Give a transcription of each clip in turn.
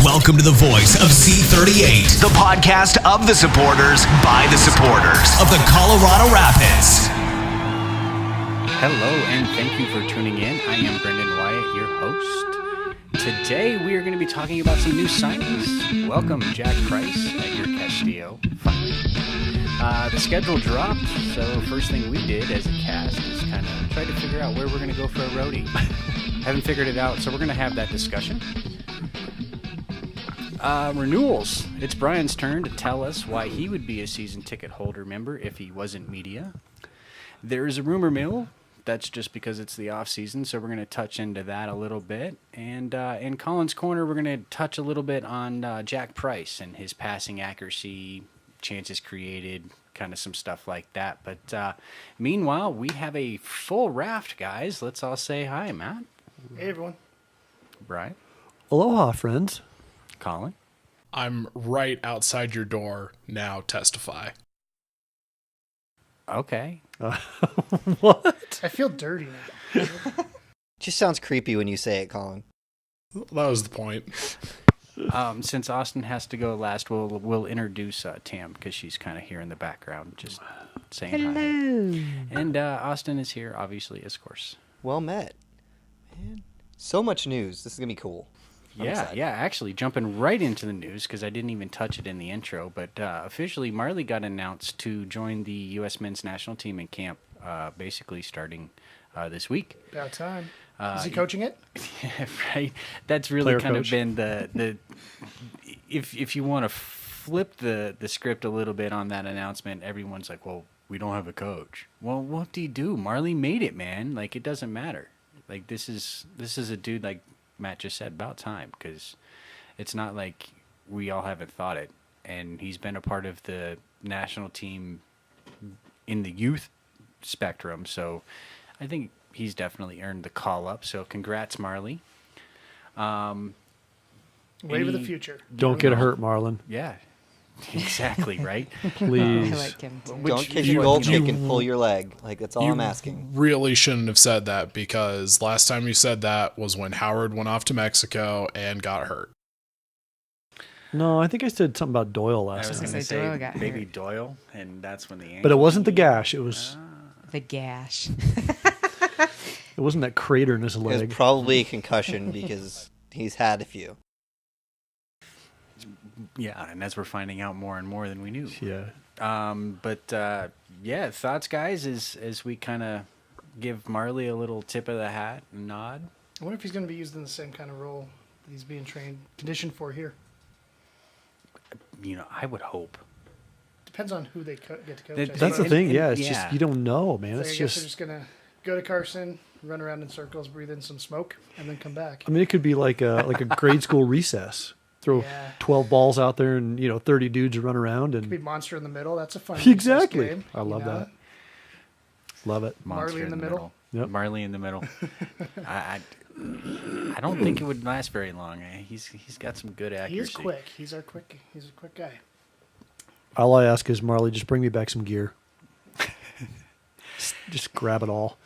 Welcome to the voice of C38, the podcast of the supporters by the supporters of the Colorado Rapids. Hello, and thank you for tuning in. I am Brendan Wyatt, your host. Today, we are going to be talking about some new signings. Welcome, Jack Price, Edgar, Castillo. Finally, the schedule dropped, so first thing we did as a cast is kind of try to figure out where we're going to go for a roadie. Haven't figured it out, so we're going to have that discussion. Renewals. It's Brian's turn to tell us why he would be a season ticket holder member if he wasn't media. There's a rumor mill. That's just because it's the off season, so we're going to touch into that a little bit. And in Colin's Corner, we're going to touch a little bit on Jack Price and his passing accuracy, chances created, kind of some stuff like that. But meanwhile, we have a full raft, guys. Let's all say hi, Matt. Hey, everyone. Brian. Aloha, friends. Colin. I'm right outside your door now. Testify. Okay. What? I feel dirty now. Just sounds creepy when you say it, Colin. That was the point. Since Austin has to go last, we'll introduce Tam because she's kind of here in the background, just saying hi. And Austin is here, obviously, of course. Well met. Man, so much news. This is going to be cool. Yeah, actually, jumping right into the news, because I didn't even touch it in the intro, but officially Marley got announced to join the U.S. men's national team in camp, basically starting this week. About time. Is he coaching it? Right. That's really Player kind coach. of been the if you want to flip the script a little bit on that announcement, everyone's like, well, we don't have a coach. Well, what do you do? Marley made it, man. Like, it doesn't matter. Like, this is a dude, like Matt just said, about time, because it's not like we all haven't thought it. And he's been a part of the national team in the youth spectrum, so I think he's definitely earned the call up. So congrats, Marley. Wave of the future. Don't get hurt, Marlon. Yeah, exactly, right? Please. I like him too. Don't kick your goal kick and pull your leg. Like, that's all I'm asking. Really shouldn't have said that, because last time you said that was when Howard went off to Mexico and got hurt. No, I think I said something about Doyle I last was time. going to say Doyle say got baby hurt. Doyle, and that's when the But it wasn't the gash. It was. The gash. It wasn't that crater in his It leg. was probably a concussion because he's had a few. Yeah, and as we're finding out more and more than we knew. Yeah. Yeah, thoughts, guys, as we kind of give Marley a little tip of the hat and nod. I wonder if he's going to be used in the same kind of role that he's being conditioned for here. You know, I would hope. Depends on who they get to coach. That- I That's the suppose. thing. Yeah, it's yeah. just you don't know, man. So I It's guess they're just. just going to go to Carson, run around in circles, breathe in some smoke, and then come back. I mean, it could be like a grade school recess. Throw Yeah. 12 balls out there, and 30 dudes run around, Could be and monster in the middle. That's a fun Exactly. recess game, I love you know? that. Love it. Monster Marley in the middle? Yep. Marley in the middle. I don't think it would last very long. He's got some good accuracy. He is quick. He's a quick guy. All I ask is, Marley, just bring me back some gear. just grab it all.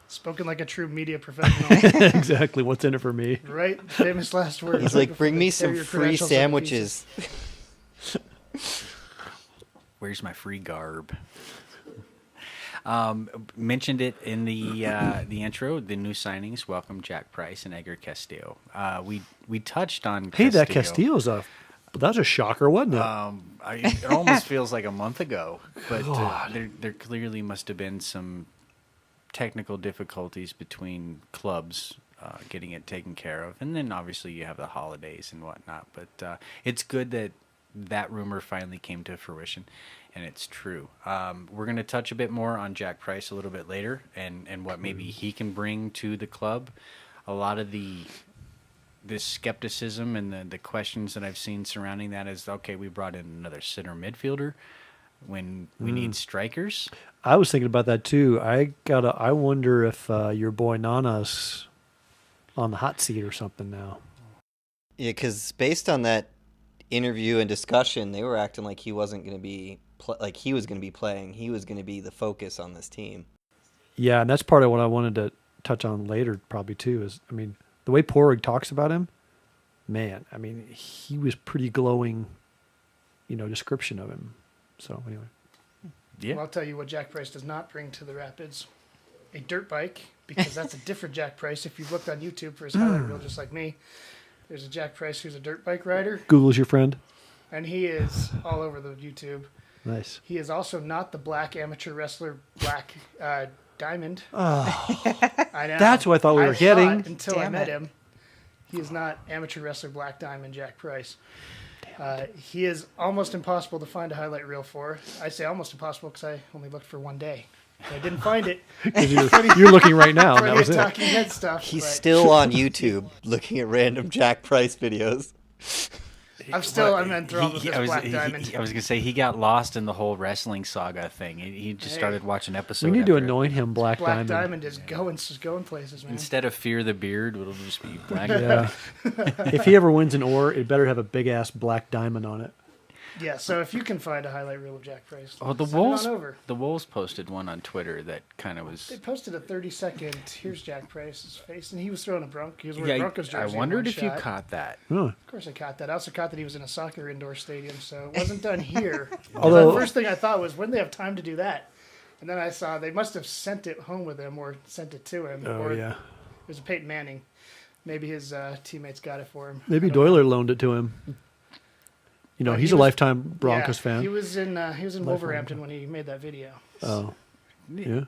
Spoken like a true media professional. Exactly. What's in it for me? Right? Famous last words. He's right like, before bring they me tear some your free credentials out of pieces. sandwiches. Where's my free garb? Mentioned it in the intro. The new signings. Welcome, Jack Price and Edgar Castillo. We touched on. Hey, that Castillo's that's a shocker, wasn't it? It almost feels like a month ago, but there clearly must have been some technical difficulties between clubs getting it taken care of, and then obviously you have the holidays and whatnot. But it's good that rumor finally came to fruition, and it's true. We're going to touch a bit more on Jack Price a little bit later, and what maybe he can bring to the club. A lot of this skepticism and the questions that I've seen surrounding that is, okay, we brought in another center midfielder when we need strikers. I was thinking about that too. I wonder if your boy Nana's on the hot seat or something now. Yeah, because based on that interview and discussion, they were acting like he wasn't going to be like he was going to be playing. He was going to be the focus on this team. Yeah, and that's part of what I wanted to touch on later, probably too. Is the way Porig talks about him, man, I mean, he was pretty glowing, description of him. So anyway, Yeah. Well, I'll tell you what Jack Price does not bring to the Rapids: a dirt bike, because that's a different Jack Price. If you've looked on YouTube for his highlight reel, just like me, there's a Jack Price who's a dirt bike rider, Google's your friend. and he is all over the YouTube. Nice. He is also not the black amateur wrestler, Black Diamond. Oh, I know. that's what I thought we were getting. Until I Damn met it. him. He is not amateur wrestler Black Diamond Jack Price. He is almost impossible to find a highlight reel for. I say almost impossible because I only looked for one day. I didn't find it. 'Cause you're looking right now, and For that the was it. Talking Head stuff. He's but still on YouTube looking at random Jack Price videos. I'm enthralled with this Black Diamond. I was gonna say he got lost in the whole wrestling saga thing. He just started watching episodes. We need to after- anoint him Black Black Diamond. Diamond is going places, man. Instead of Fear the Beard, it'll just be Black. Yeah. If he ever wins an oar, it better have a big ass black diamond on it. Yeah, so if you can find a highlight reel of Jack Price, Oh, the send it Wolves. on over. The Wolves posted one on Twitter that kind of They was. posted a 30-second, here's Jack Price's face, and he was throwing a Bronco. He was wearing Yeah, a Broncos I jersey. in wondered one if you shot. caught that. Huh. Of course I caught that. I also caught that he was in a soccer indoor stadium, so it wasn't done here. Although- the first thing I thought was, when do they have time to do that? And then I saw they must have sent it home with him or sent it to him. Oh, or yeah. It was a Peyton Manning. Maybe his teammates got it for him. Maybe I don't know. Doyler loaned it to him. But He's he a was- lifetime Broncos Yeah, fan. He was in Wolverhampton when he made that video. Oh, yeah.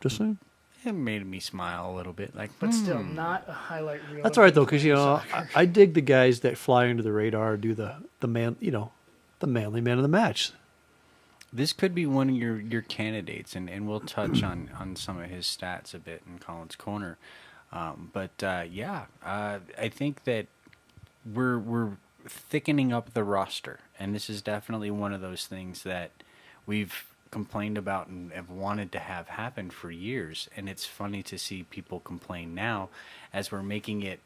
Just saying. It made me smile a little bit. Like, But still, not a highlight reel. That's of all right him though, because playing I, soccer. I dig the guys that fly under the radar, do the man, the manly man of the match. this could be one of your candidates, and we'll touch on some of his stats a bit in Colin's Corner. I think that we're thickening up the roster, and this is definitely one of those things that we've complained about and have wanted to have happen for years. And it's funny to see people complain now as we're making it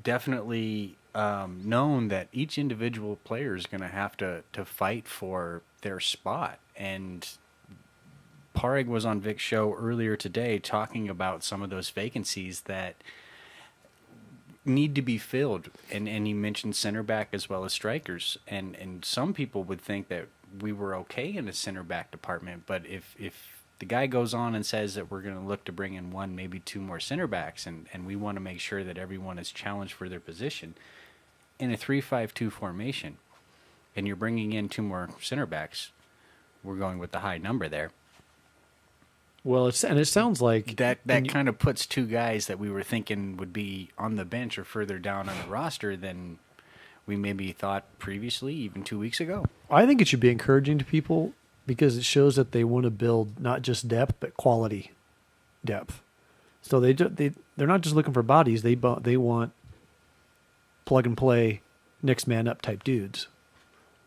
definitely known that each individual player is going to have to fight for their spot. And Parig was on Vic's show earlier today talking about some of those vacancies that need to be filled, and he mentioned center back as well as strikers, and some people would think that we were okay in the center back department, but if the guy goes on and says that we're going to look to bring in one, maybe two more center backs, and we want to make sure that everyone is challenged for their position in a 3-5-2 formation, and you're bringing in two more center backs, we're going with the high number there. Well, it sounds like That kind of puts two guys that we were thinking would be on the bench or further down on the roster than we maybe thought previously, even 2 weeks ago. I think it should be encouraging to people because it shows that they want to build not just depth but quality depth. So they're not just looking for bodies; they want plug and play, next man up type dudes.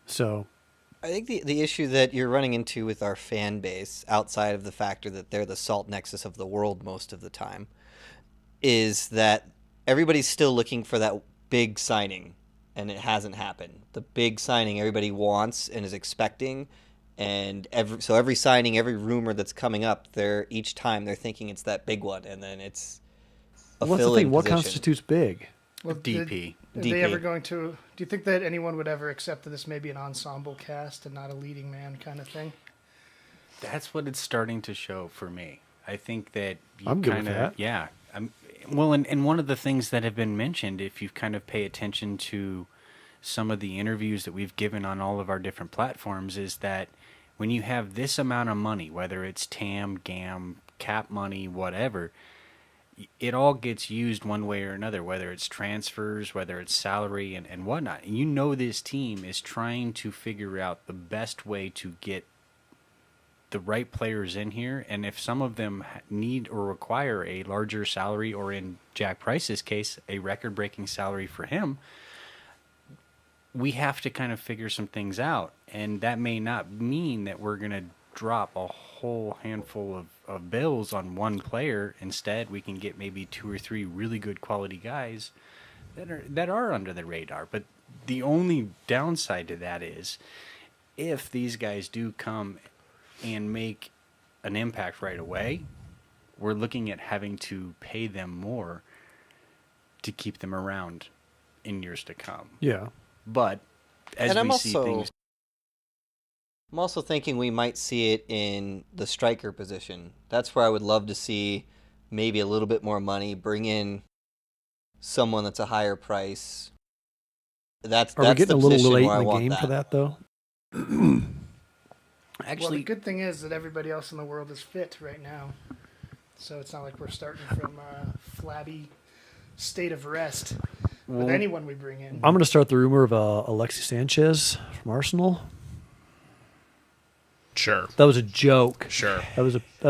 So I think the issue that you're running into with our fan base, outside of the factor that they're the salt nexus of the world most of the time, is that everybody's still looking for that big signing, and it hasn't happened. The big signing everybody wants and is expecting, and every signing, every rumor that's coming up, each time they're thinking it's that big one, and then it's a what's the filling thing? What position. constitutes big? Well, DP. Are DP. they ever going to? Do you think that anyone would ever accept that this may be an ensemble cast and not a leading man kind of thing? That's what it's starting to show for me. I think that you I'm good with kinda, that. Yeah. Well, and one of the things that have been mentioned, if you kind of pay attention to some of the interviews that we've given on all of our different platforms, is that when you have this amount of money, whether it's TAM, GAM, cap money, whatever, it all gets used one way or another, whether it's transfers, whether it's salary and whatnot. And you know this team is trying to figure out the best way to get the right players in here. And if some of them need or require a larger salary, or in Jack Price's case, a record-breaking salary for him, we have to kind of figure some things out. And that may not mean that we're going to drop a whole handful of bills on one player. Instead, we can get maybe two or three really good quality guys that are under the radar. But the only downside to that is, if these guys do come and make an impact right away, we're looking at having to pay them more to keep them around. in years to come. Yeah. But as And we see things, I'm also thinking we might see it in the striker position. That's where I would love to see maybe a little bit more money, bring in someone that's a higher price. That's Are we getting the a little position late where I in the want game for that, though? Well, the actually, good thing is that everybody else in the world is fit right now. So it's not like we're starting from a flabby state of rest with anyone we bring in. I'm going to start the rumor of Alexis Sanchez from Arsenal. Sure. That was a joke. Sure. That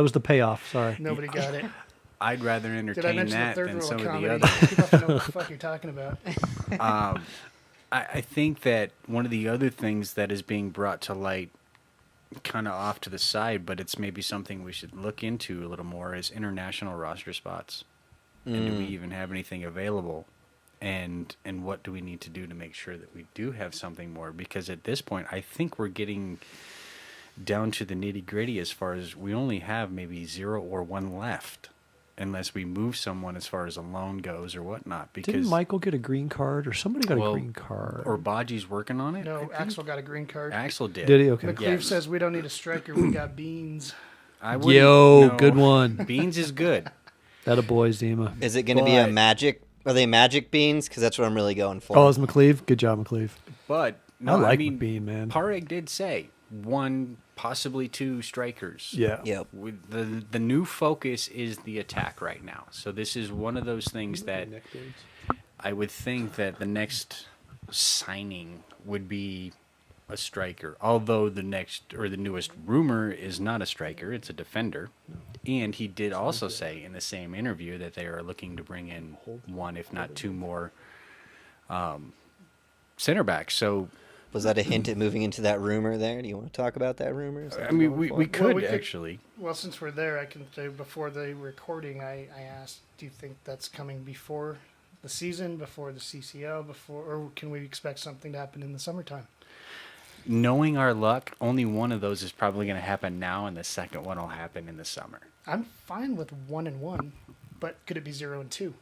was the payoff. Sorry. Nobody got it. I'd rather Did I entertain mention the that third than rule some of of comedy? the other. People have to know what the fuck you're talking about. I think that one of the other things that is being brought to light kind of off to the side, but it's maybe something we should look into a little more, is international roster spots. And do we even have anything available? And what do we need to do to make sure that we do have something more? Because at this point, I think we're getting down to the nitty-gritty as far as we only have maybe 0 or 1 left, unless we move someone as far as a loan goes or whatnot. Because Didn't Michael get a green card or somebody got a green card? Or Baji's working on it? I No, think Axel got a green card. Axel did. Did he? Okay. McCleve Yes. says we don't need a striker. We got Beans. I wouldn't- Yo, no. good one. Beans is good. That a boy, Zima. Is it going to be a But- magic? Are they magic beans? Because that's what I'm really going for. Oh, it's McCleve. Good job, McCleve. But no, I like mean, McBean, man. Pareg did say 1, possibly 2 strikers. Yeah. Yep. With the new focus is the attack right now. So this is one of those things that I would think that the next signing would be a striker. Although the newest rumor is not a striker, it's a defender. And he did also say in the same interview that they are looking to bring in 1, if not 2 more center backs. So Was that a hint at moving into that rumor there? Do you want to talk about that rumor? Is that I mean, what we're we going for? could we could- actually. Well, since we're there, I can say before the recording, I asked, do you think that's coming before the season, before the CCL, or can we expect something to happen in the summertime? Knowing our luck, only one of those is probably going to happen now, and the second one will happen in the summer. I'm fine with 1 and 1, but could it be 0 and 2?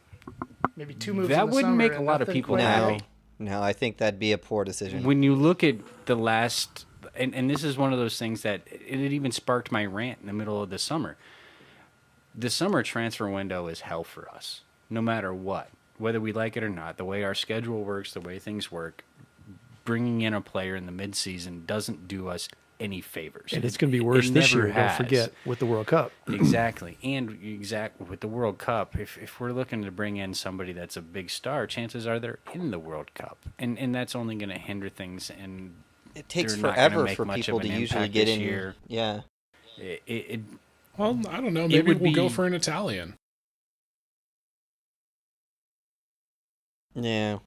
Maybe 2 moves. That in the wouldn't summer make a and lot of nothing people quite happy. happy. No, I think that'd be a poor decision. When you look at the last, and this is one of those things that it even sparked my rant in the middle of the summer. The summer transfer window is hell for us, no matter what, whether we like it or not. The way our schedule works, the way things work, bringing in a player in the midseason doesn't do us any favors. And it's going to be worse this never year, has. don't forget, with the World Cup. Exactly. And with the World Cup, if we're looking to bring in somebody that's a big star, chances are they're in the World Cup. And that's only going to hinder things. And it takes they're not gonna forever make for much people of to an usually impact get this in. year. Yeah. Well, I don't know. It Maybe would we'll go be- for an Italian. Yeah.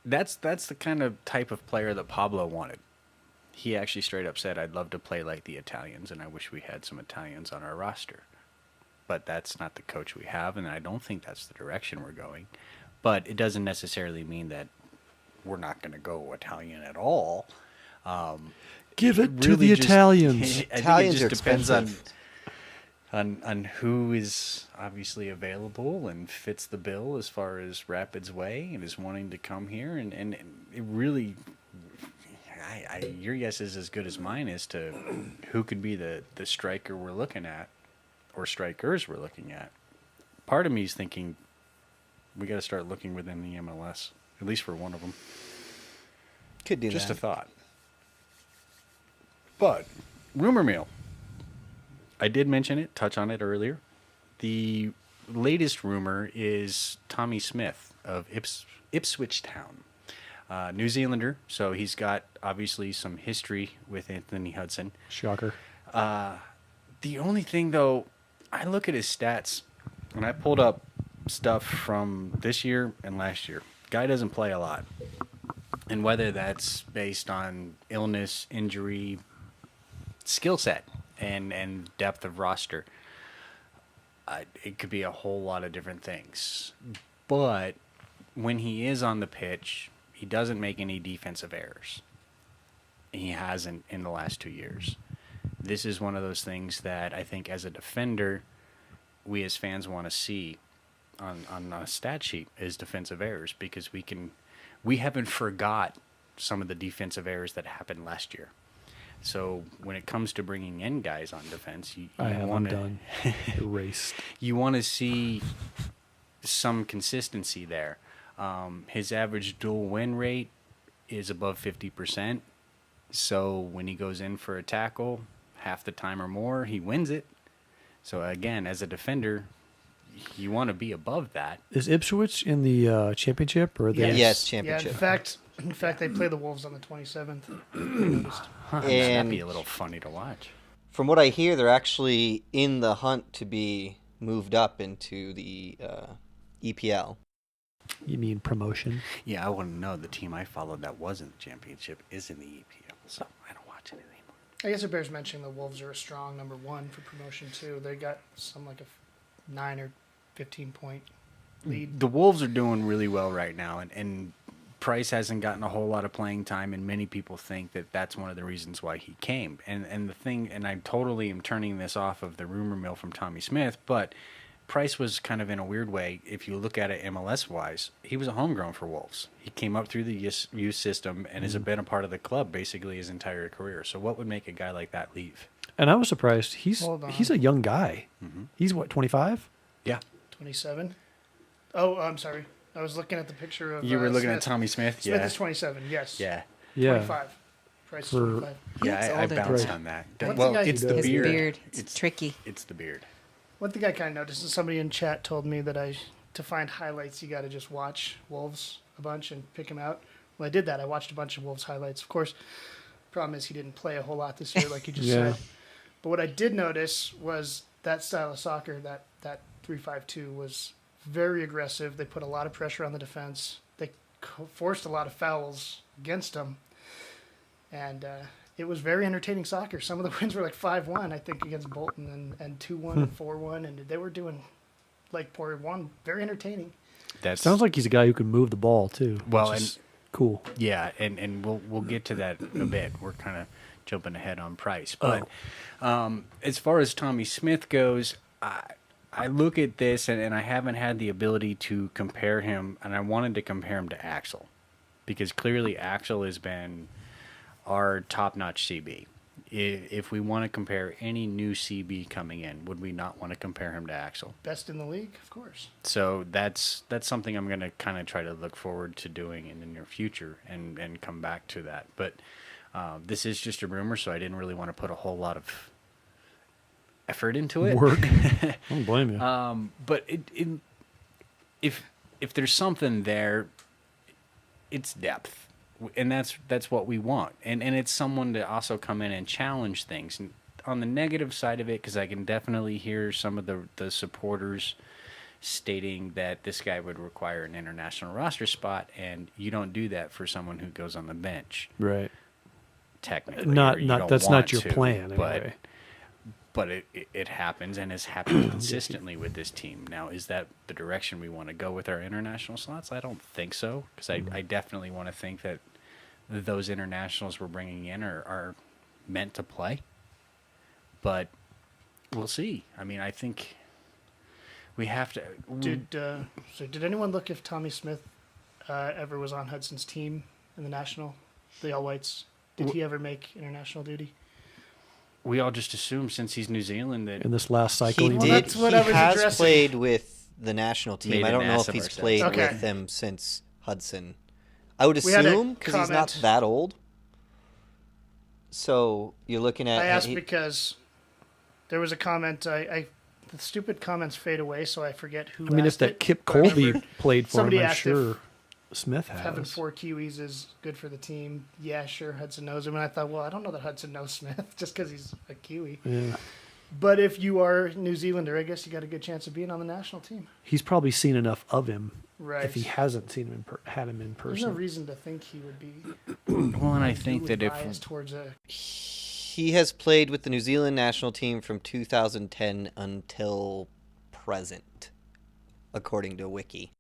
That's the kind of type of player that Pablo wanted. He actually straight up said, I'd love to play like the Italians, and I wish we had some Italians on our roster. But that's not the coach we have, and I don't think that's the direction we're going. But it doesn't necessarily mean that we're not going to go Italian at all. Give it to Really the just- Italians. I think Italians it are just depends expensive. on who is obviously available and fits the bill as far as Rapid's way and is wanting to come here. And it really, your guess is as good as mine as to who could be the striker we're looking at or strikers we're looking at. Part of me is thinking we got to start looking within the MLS, at least for one of them. Could do Just a that. thought. But, rumor mill. I did mention it, touch on it earlier. The latest rumor is Tommy Smith of Ipswich Town. New Zealander, so he's got obviously some history with Anthony Hudson. Shocker. The only thing, though, I look at his stats, and I pulled up stuff from this year and last year. Guy doesn't play a lot. And whether that's based on illness, injury, skill set, and depth of roster, it could be a whole lot of different things. But when he is on the pitch, he doesn't make any defensive errors. He hasn't in the last 2 years. This is one of those things that I think as a defender, we as fans want to see. on a stat sheet is defensive errors, because we haven't forgot some of the defensive errors that happened last year. So when it comes to bringing in guys on defense, you want to erased. You want to see some consistency there. His average dual win rate is above 50%. So when he goes in for a tackle, half the time or more, he wins it. So again, as a defender, you want to be above that. Is Ipswich in the championship or the? Yes, championship. Yeah, in fact, they play the Wolves on the 27th. That'd be a little funny to watch. From what I hear, they're actually in the hunt to be moved up into the EPL. You mean promotion? Yeah, I want to know the team I followed that wasn't the championship is in the EPL, so I don't watch it anymore. I guess it bears mentioning the Wolves are a strong number 1 for promotion too. They got some like a 9 or 15 point lead. The Wolves are doing really well right now, and Price hasn't gotten a whole lot of playing time, and many people think that that's one of the reasons why he came. And the thing, and I totally am turning this off of the rumor mill from Tommy Smith, but Price was kind of in a weird way, if you look at it MLS-wise, he was a homegrown for Wolves. He came up through the youth system and has been a part of the club basically his entire career. So what would make a guy like that leave? And I was surprised. He's a young guy. Mm-hmm. He's what, 25? Yeah. 27. Oh, I'm sorry. I was looking at the picture of. You were looking Smith. at Tommy Smith? Smith Yeah. is 27. Yes. Yeah. 25. Price is 25. Yeah, I older than bounced that. on that. One Well, thing I- it's the His beard. beard. It's tricky. It's the beard. One thing I kind of noticed is somebody in chat told me that to find highlights, you got to just watch Wolves a bunch and pick them out. Well, I did that. I watched a bunch of Wolves highlights. Of course, problem is he didn't play a whole lot this year, like you just Yeah. said. But what I did notice was that style of soccer, that 3-5-2, was very aggressive. They put a lot of pressure on the defense. They forced a lot of fouls against them. And it was very entertaining soccer. Some of the wins were like 5-1, I think, against Bolton, and 2-1 and 4-1. And they were doing like 4-1. Very entertaining. That Sounds like he's a guy who can move the ball too. Well, which is cool. Yeah, and we'll get to that a bit. We're kind of jumping ahead on Price, but as far as Tommy Smith goes, I look at this and I haven't had the ability to compare him, and I wanted to compare him to Axel, because clearly Axel has been our top-notch CB. If we want to compare any new CB coming in, would we not want to compare him to Axel? Best in the league, of course. So that's something I'm going to kind of try to look forward to doing in the near future and come back to that. But this is just a rumor, so I didn't really want to put a whole lot of effort into it. Work. I don't blame you. But if there's something there, it's depth. And that's what we want. And it's someone to also come in and challenge things. And on the negative side of it, because I can definitely hear some of the supporters stating that this guy would require an international roster spot, and you don't do that for someone who goes on the bench. Right. Technically. Not or you don't that's want not your to, plan but anyway. But it happens, and has happened consistently with this team. Now, is that the direction we want to go with our international slots? I don't think so, because I definitely want to think that those internationals we're bringing in are meant to play. But we'll see. I mean, I think we have to. Did anyone look if Tommy Smith ever was on Hudson's team in the national, the All Whites? Did he ever make international duty? We all just assume, since he's New Zealand, that In this last cycle, He you Well, did. that's what He I was has addressing. played with the national team. Made I an don't know ass if of he's ourselves. played Okay. with them since Hudson. I would We had a assume, because he's not comment. that old. So you're looking at. I asked because there was a comment. The stupid comments fade away, so I forget who. I mean, if asked that it, Kip but I Colby remember played for somebody him, I'm asked sure Smith having has. 4 Kiwis is good for the team. Yeah, sure, Hudson knows him. And I thought, well, I don't know that Hudson knows Smith just because he's a Kiwi. Yeah. But if you are New Zealander, I guess you got a good chance of being on the national team. He's probably seen enough of him. Right. If he hasn't seen him had him in There's no person. reason to think he would be. well, and I think would that if bias towards a. He has played with the New Zealand national team from 2010 until present, according to Wiki.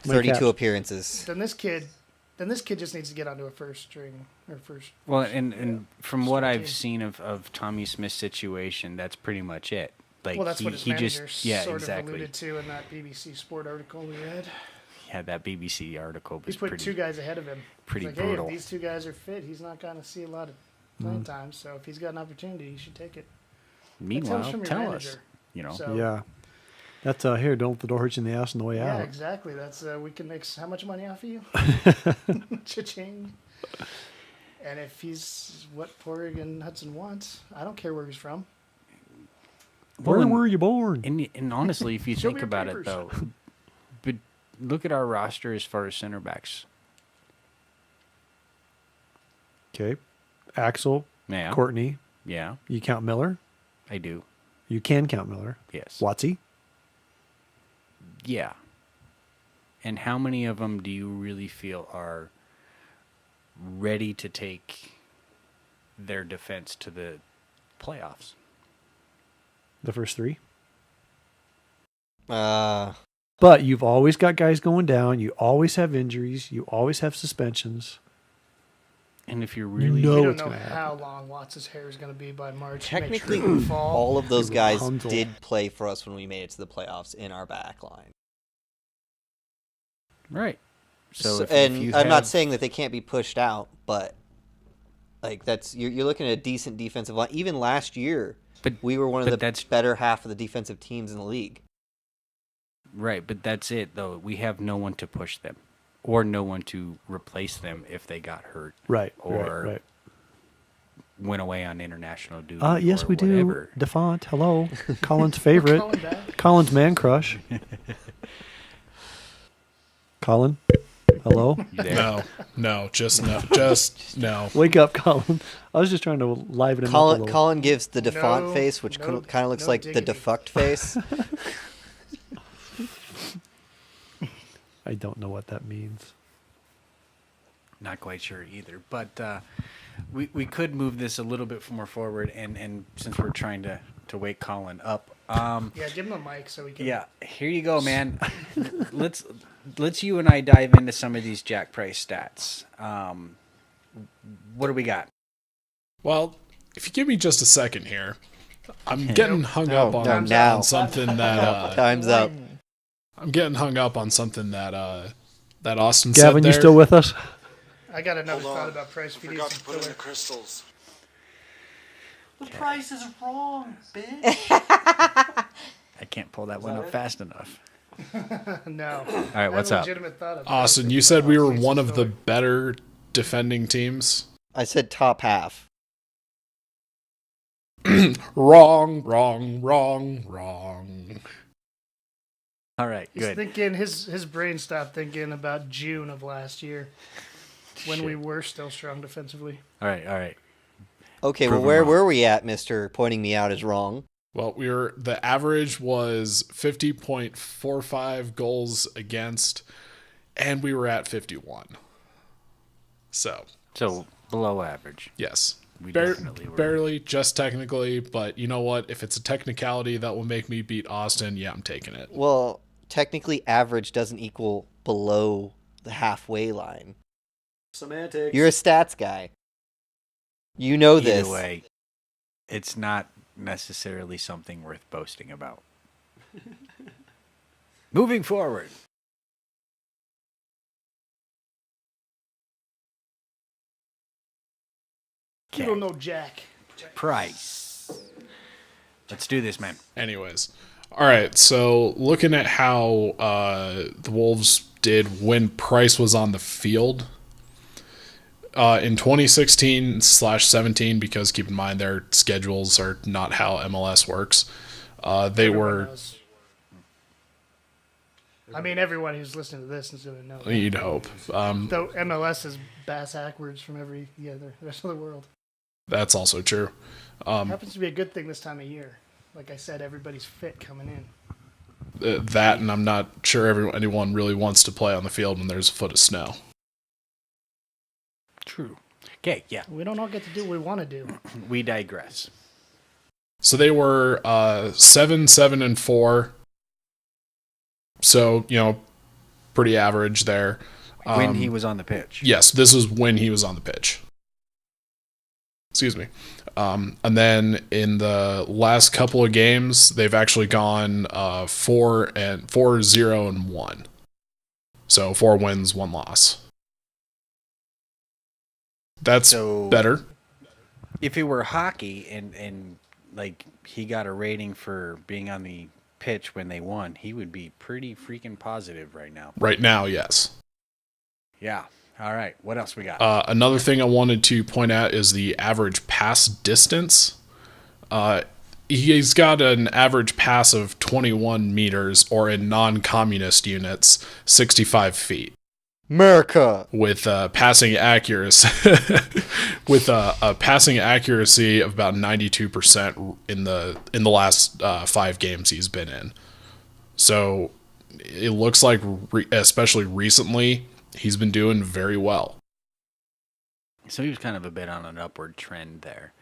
My 32 caps. appearances. Then this kid just needs to get onto a first string or first. Well, and from what Smart I've team. seen of Tommy Smith's situation, that's pretty much it. Like Well, that's what his he manager just sort exactly. of alluded to in that BBC Sport article we read. Yeah, that BBC article He was put pretty. two guys ahead of him. pretty He's brutal. Hey, if these two guys are fit, he's not going to see a lot of playing time. So if he's got an opportunity, he should take it. Meanwhile, from your tell manager. us. You know, So, Yeah. That's here. Don't let the door hurt you in the ass on the way yeah, out. exactly. That's we can make how much money off of you? Cha-ching. And if he's what Oregon Hudson wants, I don't care where he's from. Where and- were you born? and honestly, if you Show me think your about papers. it, though, but look at our roster as far as center backs. Okay. Axel, Yeah, Courtney. yeah, You count Miller? I do. You can count Miller. Yes, Watsy? yeah. And how many of them do you really feel are ready to take their defense to the playoffs? The first three? Uh, But you've always got guys going down. You always have injuries. You always have suspensions. And if you're really know we don't what's know gonna happen. how long Watts' hair is going to be by March. technically, Make sure it doesn't fall. all of those guys Rapunzel. did play for us when we made it to the playoffs in our back line. right, so if and you I'm not have- saying that they can't be pushed out, but like that's you're looking at a decent defensive line. Even last year, But we were one of but the that's- better half of the defensive teams in the league. Right, but that's it though. We have no one to push them, or no one to replace them if they got hurt, Right. Or right. went away on international duty. Yes, or we whatever. do. DeFont, hello. Colin's favorite. Calling back. Colin's man crush. Colin, hello. You there? No, just no. Wake up, Colin. I was just trying to liven him up a Colin, little. Colin gives the default No, face, which no, kind of looks no like the diggity. defuct face. I don't know what that means. Not quite sure either, but we could move this a little bit more forward, and since we're trying to wake Colin up, Yeah, give him a mic so we can. yeah, here you go, man. let's you and I dive into some of these Jack Price stats. What do we got? Well, if you give me just a second here, I'm getting hung up on, no, now. on something that Time's up. I'm getting hung up on something that that Austin Gavin, said you there. still with us? I got another Hold thought on. about Price. If you need Forgot some to put in filler. the crystals. The price is wrong, bitch. I can't pull that one up fast enough. No. All right, what's up? Legitimate thought of Austin, you said we were one of the better defending teams. I said top half. Wrong. All right, He's good. thinking his brain stopped thinking about June of last year when we were still strong defensively. All right. Okay, Prove well, where 'em wrong. were we at, Mister? Pointing me out as wrong. Well, the average was 50.45 goals against, and we were at 51. So, So below average. yes. We definitely were. Barely, just technically, but you know what? If it's a technicality that will make me beat Austin, yeah, I'm taking it. Well, technically, average doesn't equal below the halfway line. Semantics. You're a stats guy. You know this. Either way, it's not necessarily something worth boasting about. Moving forward. You don't know Jack. Price. Let's do this, man. Anyways, all right. So looking at how the Wolves did when Price was on the field in 2016/17, because keep in mind their schedules are not how MLS works. They Everyone were. knows. I mean, everyone who's listening to this is going to know. that. You'd hope. Though MLS is bass backwards from the rest of the world. That's also true. Happens to be a good thing this time of year. Like I said, everybody's fit coming in. That, and I'm not sure anyone really wants to play on the field when there's a foot of snow. True. Okay, yeah. We don't all get to do what we want to do. We digress. So they were 7-4. So, pretty average there. When he was on the pitch. Yes, this was when he was on the pitch. Excuse me. And then in the last couple of games, they've actually gone 4-0-1. So 4 wins, 1 loss. That's better. If it were hockey and like he got a rating for being on the pitch when they won, he would be pretty freaking positive right now. Right now, yes. Yeah. All right. What else we got? Another thing I wanted to point out is the average pass distance. He's got an average pass of 21 meters, or in non-communist units, 65 feet. America. With passing accuracy, with a passing accuracy of about 92% in the last 5 games he's been in. So it looks like, especially recently, he's been doing very well. So he was kind of a bit on an upward trend there.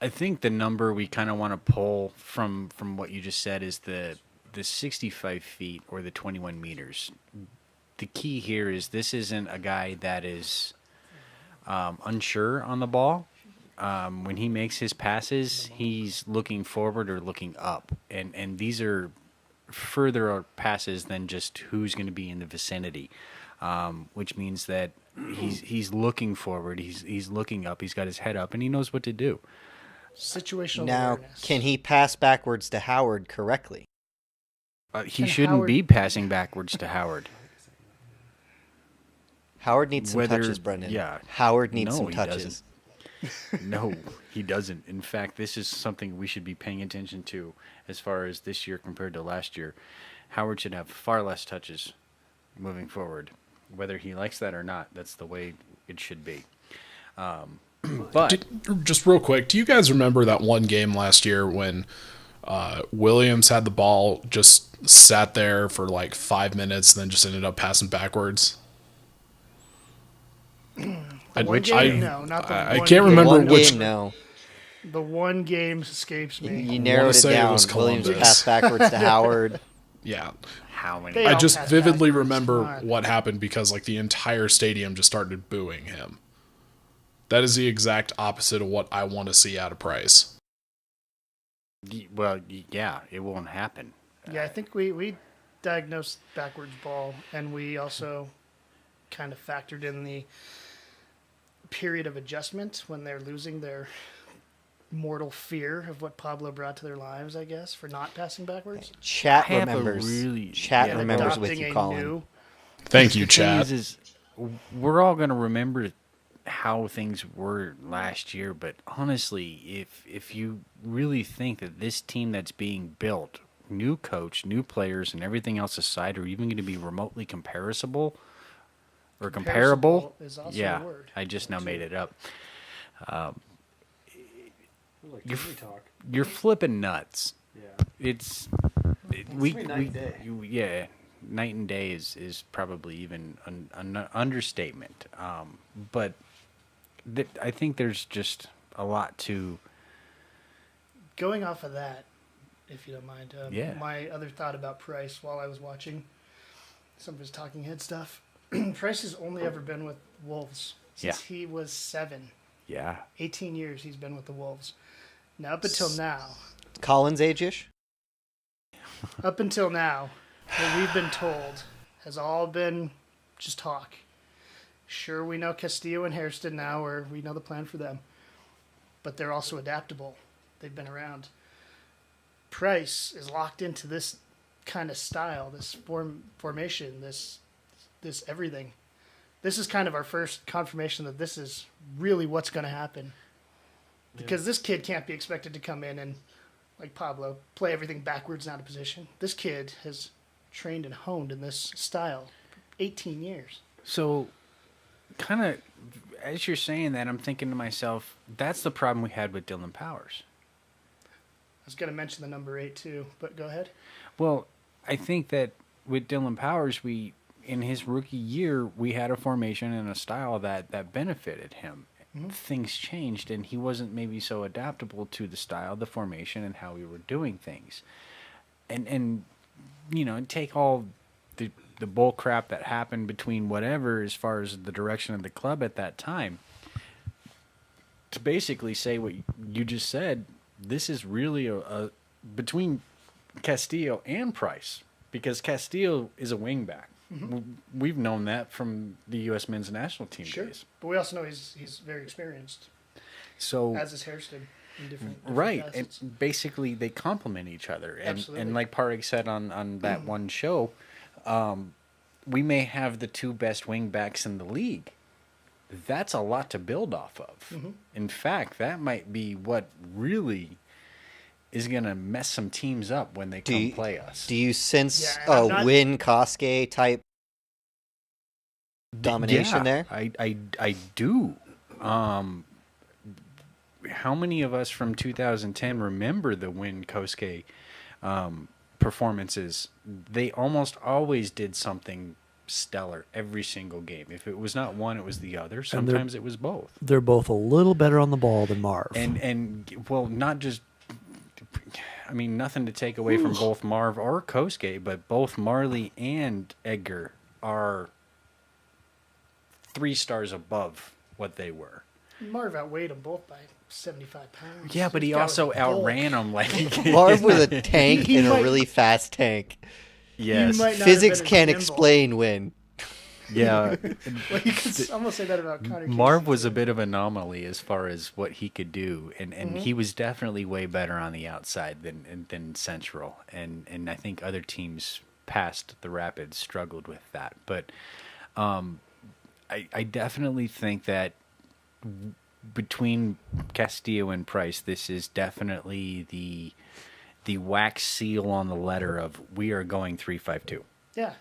I think the number we kind of want to pull from what you just said is the 65 feet or the 21 meters. The key here is this isn't a guy that is unsure on the ball. When he makes his passes, he's looking forward or looking up. And these are further passes than just who's going to be in the vicinity, which means that he's looking forward, he's looking up, he's got his head up, and he knows what to do. Situational Now, awareness. can he pass backwards to Howard correctly? He And shouldn't Howard- be passing backwards to Howard. Howard needs some Whether- touches, Brendan. yeah. Howard needs No, some he touches. No, he doesn't. In fact, this is something we should be paying attention to as far as this year compared to last year. Howard should have far less touches moving forward. Whether he likes that or not, that's the way it should be. But Just real quick, do you guys remember that one game last year when Williams had the ball, just sat there for like 5 minutes, and then just ended up passing backwards? One game? No, not the I one can't game. remember One which. game, no. The one game escapes me. You narrowed it say it down. was Williams Columbus. passed backwards to Howard. Yeah, how many? They I all just pass vividly backwards, remember come on. what happened because like the entire stadium just started booing him. That is the exact opposite of what I want to see out of Price. Well, yeah, it won't happen. Yeah, I think we diagnosed backwards ball, and we also kind of factored in the period of adjustment when they're losing their mortal fear of what Pablo brought to their lives, I guess, for not passing backwards. Chat I have a remembers. really- Chat yeah, remembers with Adopting you, a Colin. new- Thank you, The thing Chad. is we're all going to remember how things were last year, but honestly, if you really think that this team that's being built, new coach, new players, and everything else aside, are even going to be remotely comparable or comparable, Comparable is also yeah, a word. I just now made it up. Like You're, Disney talk. you're flipping nuts. Yeah. It's gonna be night and day. yeah, night and day is probably even an understatement. But I think there's just a lot to. Going off of that, if you don't mind, Yeah. my other thought about Price while I was watching some of his talking head stuff. Price has only ever been with Wolves since he was 7. Yeah, 18 years he's been with the Wolves. Now, up until now, Colin's age-ish? what we've been told has all been just talk. Sure, we know Castillo and Hairston now, or we know the plan for them, but they're also adaptable. They've been around. Price is locked into this kind of style, this formation, this everything. This is kind of our first confirmation that this is really what's going to happen. Because this kid can't be expected to come in and, like Pablo, play everything backwards and out of position. This kid has trained and honed in this style for 18 years. so kind of as you're saying that, I'm thinking to myself, that's the problem we had with Dylan Powers. I was going to mention the number 8 too, but go ahead. Well, I think that with Dylan Powers, in his rookie year, we had a formation and a style that benefited him. Things changed, and he wasn't maybe so adaptable to the style, the formation, and how we were doing things. And take all the bull crap that happened between whatever as far as the direction of the club at that time. to basically say what you just said, this is really a between Castillo and Price, because Castillo is a wingback. We've known that from the U.S. men's national team days. But we also know he's very experienced, So as is Hairston in different right, facets. and basically they complement each other. Absolutely. And like Parik said on that one show, we may have the two best wingbacks in the league. That's a lot to build off of. In fact, that might be what really is going to mess some teams up when they come play us. Do you sense Yeah, I'm a not- Win Kosuke type domination there? I do. How many of us from 2010 remember the Win Kosuke performances? They almost always did something stellar every single game. If it was not one, it was the other. Sometimes it was both. They're both a little better on the ball than Marv. And well, not just. I mean, nothing to take away from both Marv or Kosuke, but both Marley and Edgar are 3 stars above what they were. Marv outweighed them both by 75 pounds. Yeah, but he This guy also was bulk. outran them. Like Marv with a tank He and a might- really fast tank. yes, might not Physics have been as can't nimble. explain Win. yeah. Well, you could almost say that about Connor. Marv Casey, was too. a bit of an anomaly as far as what he could do, and he was definitely way better on the outside than Central, and I think other teams past the Rapids struggled with that. But I definitely think that between Castillo and Price, this is definitely the wax seal on the letter of we are going 3-5-2. Yeah.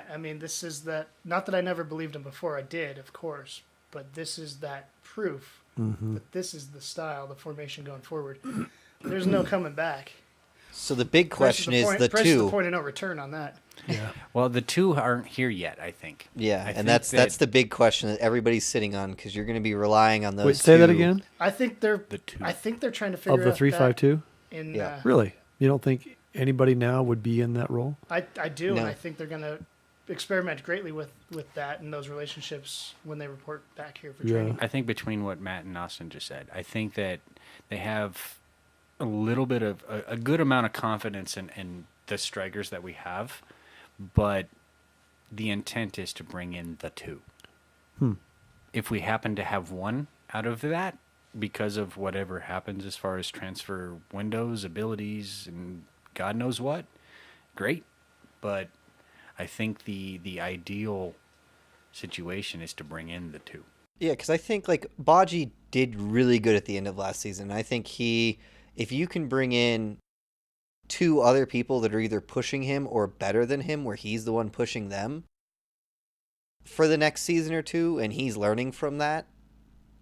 I mean, this is that. Not that I never believed him before. I did, of course, but this is that proof that this is the style, the formation going forward. There's no coming back. So the big question is the Price is the two. point of no return on that. yeah. Well, the two aren't here yet, I think. Yeah, I and think that's the big question that everybody's sitting on, because you're going to be relying on those. Wait, say that two. again? I think they're. The two. I think they're trying to figure Of the out 3-5-2? that in. Yeah. Really? You don't think anybody now would be in that role? I do, No. and I think they're going to experiment greatly with that and those relationships when they report back here for Yeah. training. I think between what Matt and Austin just said, I think that they have a little bit of a good amount of confidence in the strikers that we have, but the intent is to bring in the two. If we happen to have one out of that, because of whatever happens as far as transfer windows, abilities, and God knows what, great. But I think the ideal situation is to bring in the two. Yeah, because I think like Baji did really good at the end of last season. I think if you can bring in 2 other people that are either pushing him or better than him, where he's the one pushing them for the next season or 2, and he's learning from that,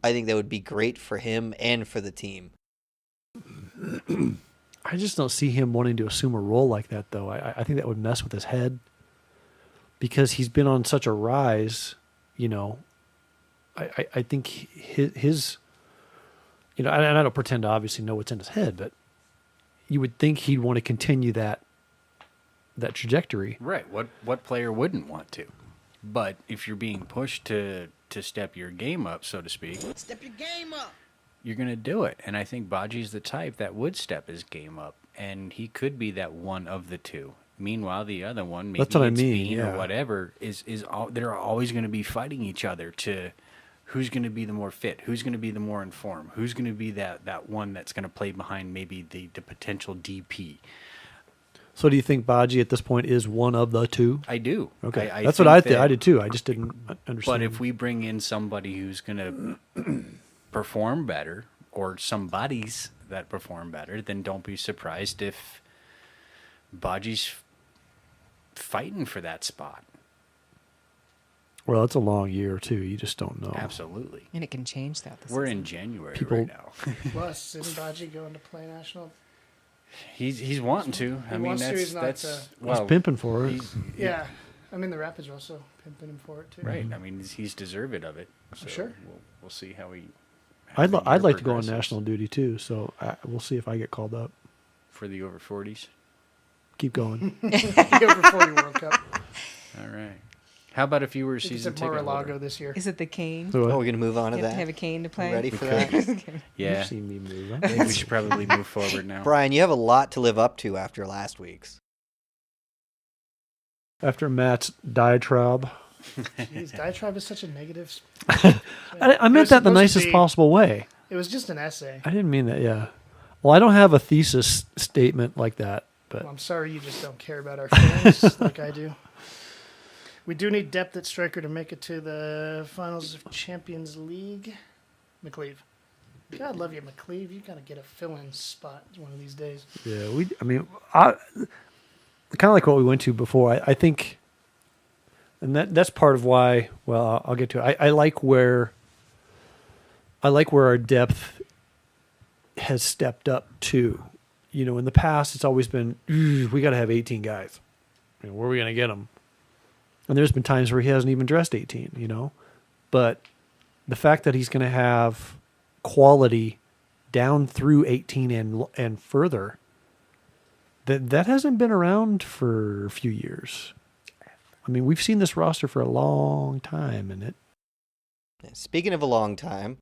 I think that would be great for him and for the team. I just don't see him wanting to assume a role like that, though. I think that would mess with his head because he's been on such a rise, you know. I think his you know, and I don't pretend to obviously know what's in his head, but you would think he'd want to continue that trajectory. Right. What player wouldn't want to? But if you're being pushed to step your game up, so to speak, Step your game up. you're going to do it. And I think Baji's the type that would step his game up, and he could be that one of the two. Meanwhile, the other one, maybe That's what I it's mean, Bean yeah. or whatever, they're always going to be fighting each other to who's going to be the more fit, who's going to be the more informed, who's going to be that one that's going to play behind maybe the potential DP. So do you think Baji at this point is one of the two? I do. Okay, I that's what think I did. that- I did too. I just didn't understand. But if we bring in somebody who's going to perform better, or somebodies that perform better, then don't be surprised if Baji's fighting for that spot. well, it's a long year too. You just don't know. Absolutely. And it can change that. We're in January People- right now. Plus, isn't Baji going to play national? He's wanting to. I He mean, wants to, that's he's not, that's He's well, pimping for it. he's- Yeah. I mean, the Rapids are also pimping him for it, too. right. I mean, he's deserved of it. So Sure. We'll see how he. I'd the I'd year like to go on progresses national duty too. So we'll see if I get called up. for the over 40s. Keep going. The over 40 World Cup. All right. How about if you were a I think it's season at ticket Mar-a-Lago holder? this year. Is it the cane? So, Oh, we're going to move on to You have that. to have a cane to play. Ready for could. that? Yeah. You've seen me move. I think we should probably move forward now. Brian, you have a lot to live up to after last week's. After Matt's diatribe. Jeez, diatribe is such a negative. I meant that the nicest possible way. It was just an essay. I didn't mean that, yeah. Well, I don't have a thesis statement like that, but Well, I'm sorry you just don't care about our fans like I do. We do need depth at striker to make it to the finals of Champions League. McLeave. God love you, McLeave. You got to get a fill-in spot one of these days. yeah, kind of like what we went to before. I think, and that's part of why. Well, I'll get to it. I like where our depth has stepped up too. You know, in the past, it's always been we got to have 18 guys. I mean, where are we going to get them? And there's been times where he hasn't even dressed 18. You know, but the fact that he's going to have quality down through 18 and further. That hasn't been around for a few years. I mean, we've seen this roster for a long time, and it. Speaking of a long time,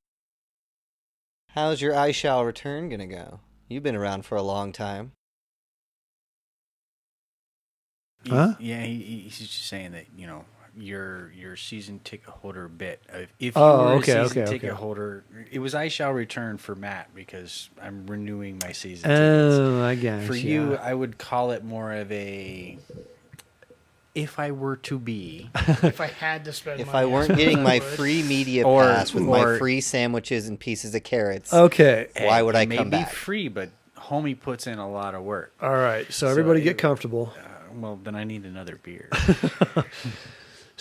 how's your I Shall Return going to go? You've been around for a long time. Huh? Yeah, he's just saying that, you know, your season ticket holder bit. If you Oh, were okay, a season okay, ticket okay. holder, it was I shall return for Matt because I'm renewing my season Oh, I tickets. guess. For you, I would call it more of a if I were to be. If I had to spend If money, I weren't getting my would. free media Or- pass with my or- free sandwiches and pieces of carrots, Okay. why would I It may come be back? free, but homie puts in a lot of work. All right. So everybody it- get comfortable. Well, then I need another beer. This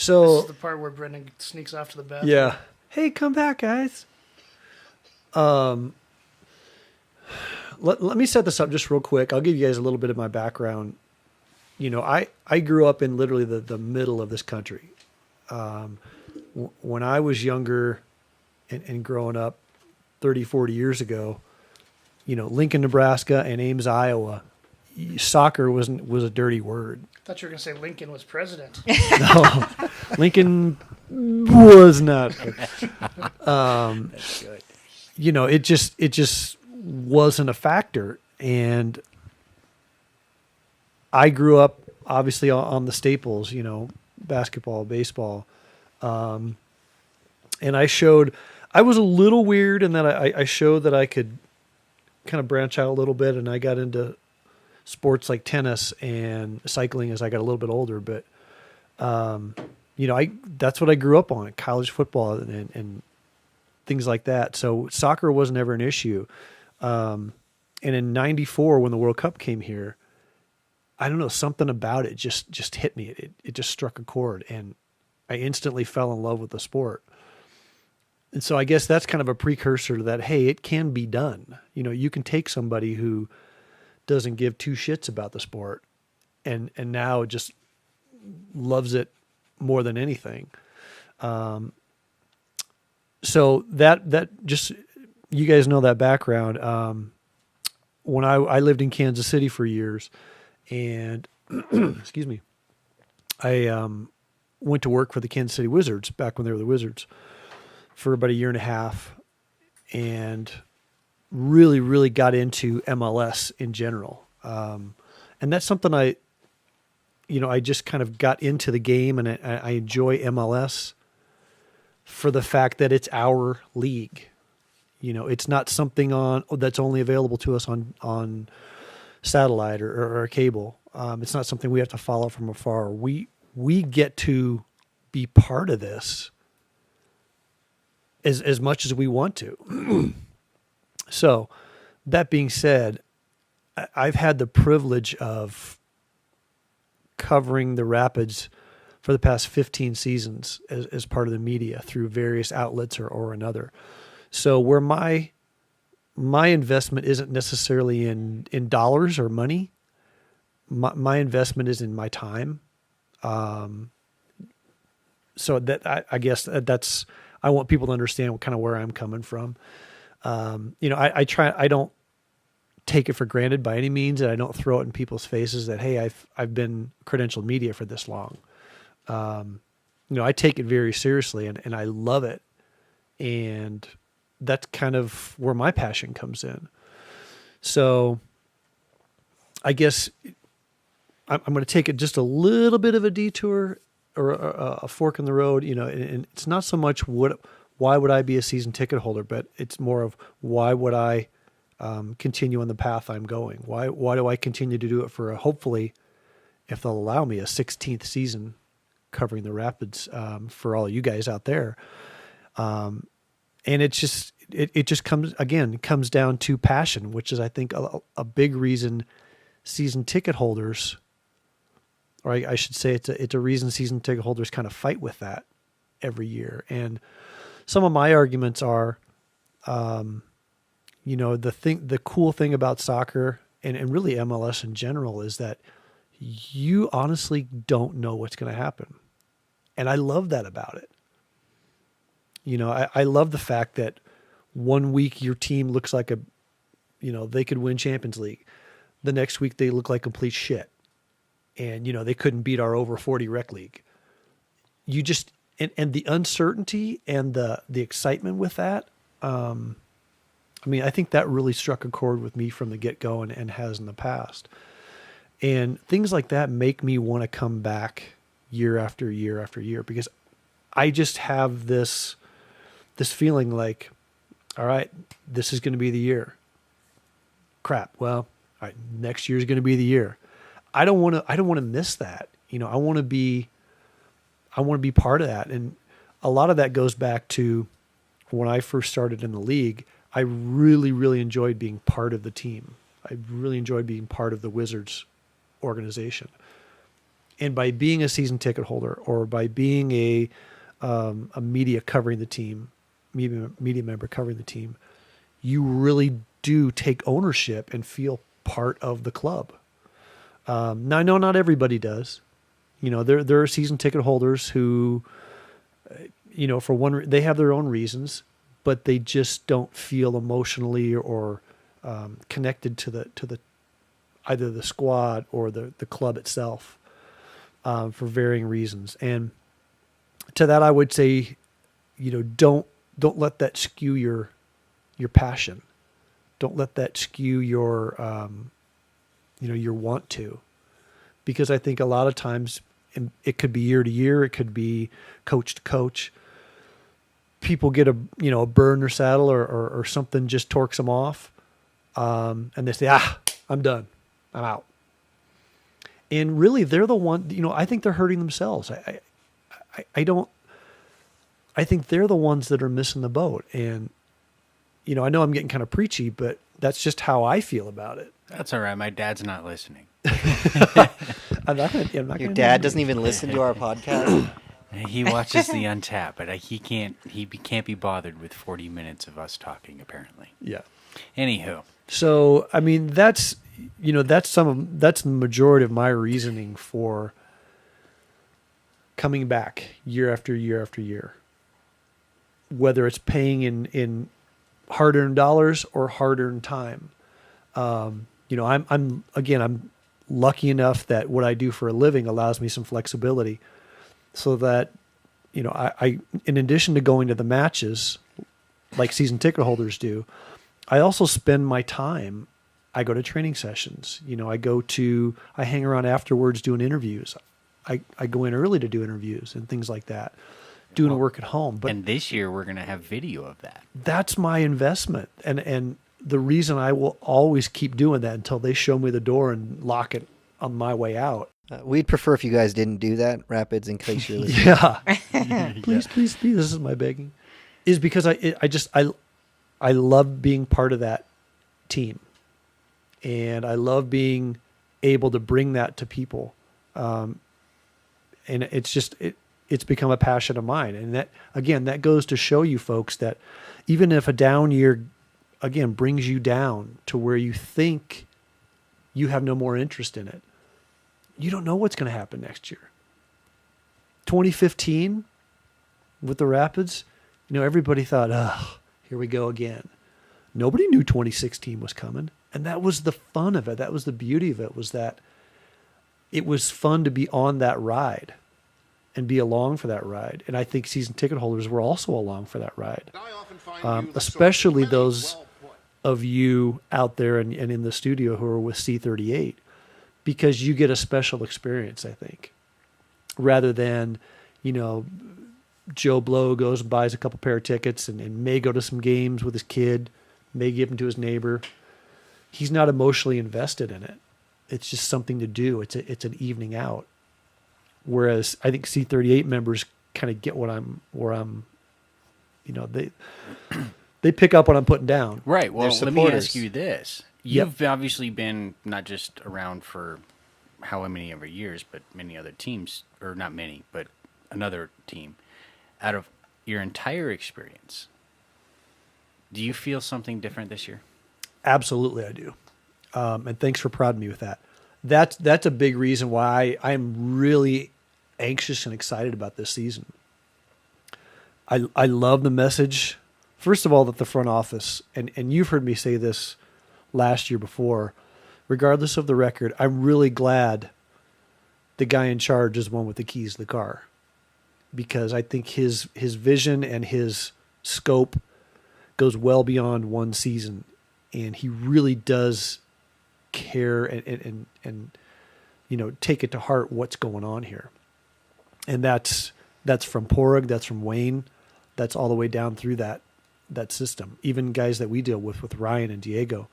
So is the part where Brendan sneaks off to the bathroom. yeah. Hey, come back, guys. Let me set this up just real quick. I'll give you guys a little bit of my background. You know, I grew up in literally the middle of this country. When I was younger and growing up 30, 40 years ago, you know, Lincoln, Nebraska and Ames, Iowa, soccer was a dirty word. I thought you were going to say Lincoln was president. No, Lincoln was not. That's good. You know, it just wasn't a factor. And I grew up obviously on the staples, you know, basketball, baseball. And I was a little weird in that I showed that I could kind of branch out a little bit, and I got into sports like tennis and cycling as I got a little bit older. But, you know, that's what I grew up on, college football and things like that. So soccer wasn't ever an issue. And in '94, when the World Cup came here, I don't know, something about it just hit me. It just struck a chord, and I instantly fell in love with the sport. And so I guess that's kind of a precursor to that. Hey, it can be done. You know, you can take somebody who doesn't give two shits about the sport and now just loves it more than anything. So that just, you guys know that background. When I lived in Kansas City for years, and excuse me, I went to work for the Kansas City Wizards back when they were the Wizards for about a year and a half, and really, really got into MLS in general. And that's something I just kind of got into the game, and I enjoy MLS for the fact that it's our league. You know, it's not something that's only available to us on satellite or cable. It's not something we have to follow from afar. We get to be part of this as much as we want to. So, that being said, I've had the privilege of covering the Rapids for the past 15 seasons as part of the media through various outlets or another. So where my investment isn't necessarily in dollars or money, my investment is in my time. So that I guess that's, I want people to understand kind of where I'm coming from. You know, I don't take it for granted by any means, and I don't throw it in people's faces that, hey, I've been credentialed media for this long. I take it very seriously and I love it. And that's kind of where my passion comes in. So I guess I'm going to take it just a little bit of a detour or a fork in the road, and it's not so much why would I be a season ticket holder, but it's more of why would I continue on the path I'm going? Why do I continue to do it for hopefully, if they'll allow me, a 16th season covering the Rapids for all you guys out there. And it just comes down to passion, which is, I think, a big reason season ticket holders, or I should say it's a reason season ticket holders kind of fight with that every year. And some of my arguments are, the cool thing about soccer and really MLS in general is that you honestly don't know what's going to happen. And I love that about it. I love the fact that one week your team looks like they could win Champions League. The next week they look like complete shit. And, they couldn't beat our over 40 rec league. You just, and the uncertainty and the excitement with that, I think that really struck a chord with me from the get-go and has in the past. And things like that make me want to come back year after year after year, because I just have this feeling like, all right, this is going to be the year. Crap. Well, all right, next year is going to be the year. I don't want to miss that. I want to be part of that. And a lot of that goes back to when I first started in the league. I really, really enjoyed being part of the team. I really enjoyed being part of the Wizards organization. And by being a season ticket holder or by being a media covering the team, media member covering the team, you really do take ownership and feel part of the club. Now, I know not everybody does. There are season ticket holders who, for one, they have their own reasons, but they just don't feel emotionally or connected to the either the squad or the club itself for varying reasons. And to that, I would say, don't let that skew your passion. Don't let that skew your your want to, because I think a lot of times it could be year to year, it could be coach to coach. People get a burr in their saddle or something just torques them off, and they say, I'm done, I'm out. And really, they're the one. I think they're hurting themselves. I think they're the ones that are missing the boat. And I know I'm getting kind of preachy, but that's just how I feel about it. That's all right. My dad's not listening. Your dad doesn't even listen to our podcast. He watches the Untap, but he can't be bothered with 40 minutes of us talking, apparently. Yeah. Anywho. So, that's the majority of my reasoning for coming back year after year after year. Whether it's paying in hard-earned dollars or hard-earned time. I'm lucky enough that what I do for a living allows me some flexibility, so that I in addition to going to the matches like season ticket holders do, I also spend my time. I go to training sessions. I hang around afterwards doing interviews. I go in early to do interviews and things like that. Doing work at home. And this year we're going to have video of that. That's my investment. And the reason I will always keep doing that until they show me the door and lock it on my way out. We'd prefer if you guys didn't do that, Rapids, in case you're listening. Yeah. Please, this is my begging. Is because I love being part of that team. And I love being able to bring that to people. And it's become a passion of mine. And that goes to show you folks that even if a down year, again, brings you down to where you think you have no more interest in it, you don't know what's going to happen next year. 2015 with the Rapids, everybody thought, here we go again. Nobody knew 2016 was coming. And that was the fun of it. That was the beauty of it, was that it was fun to be on that ride. and be along for that ride. And I think season ticket holders were also along for that ride, especially those of you out there and in the studio who are with C38, because you get a special experience, I think, rather than, Joe Blow goes and buys a couple pair of tickets and may go to some games with his kid, may give them to his neighbor. He's not emotionally invested in it. It's just something to do. It's an evening out. Whereas I think C38 members kind of get where I'm, they pick up what I'm putting down. Right. Well, let me ask you this. You've obviously been not just around for how many ever years, but many other teams, or not many, but another team. Out of your entire experience, do you feel something different this year? Absolutely, I do. And thanks for prodding me with that. That's a big reason why I'm really anxious and excited about this season. I love the message, first of all, that the front office, and you've heard me say this last year before, regardless of the record, I'm really glad the guy in charge is the one with the keys to the car, because I think his vision and his scope goes well beyond one season, and he really does care and take it to heart what's going on here. And that's from Porg, that's from Wayne, that's all the way down through that system. Even guys that we deal with Ryan and Diego,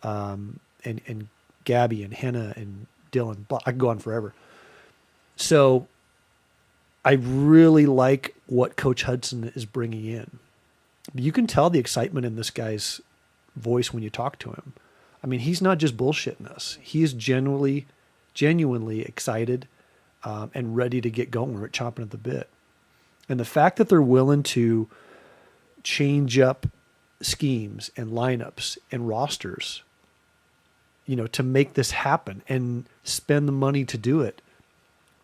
and Gabby and Henna and Dylan. I can go on forever. So I really like what Coach Hudson is bringing in. You can tell the excitement in this guy's voice when you talk to him. I mean, he's not just bullshitting us. He is genuinely excited and ready to get going. We're chomping at the bit. And the fact that they're willing to change up schemes and lineups and rosters, to make this happen and spend the money to do it.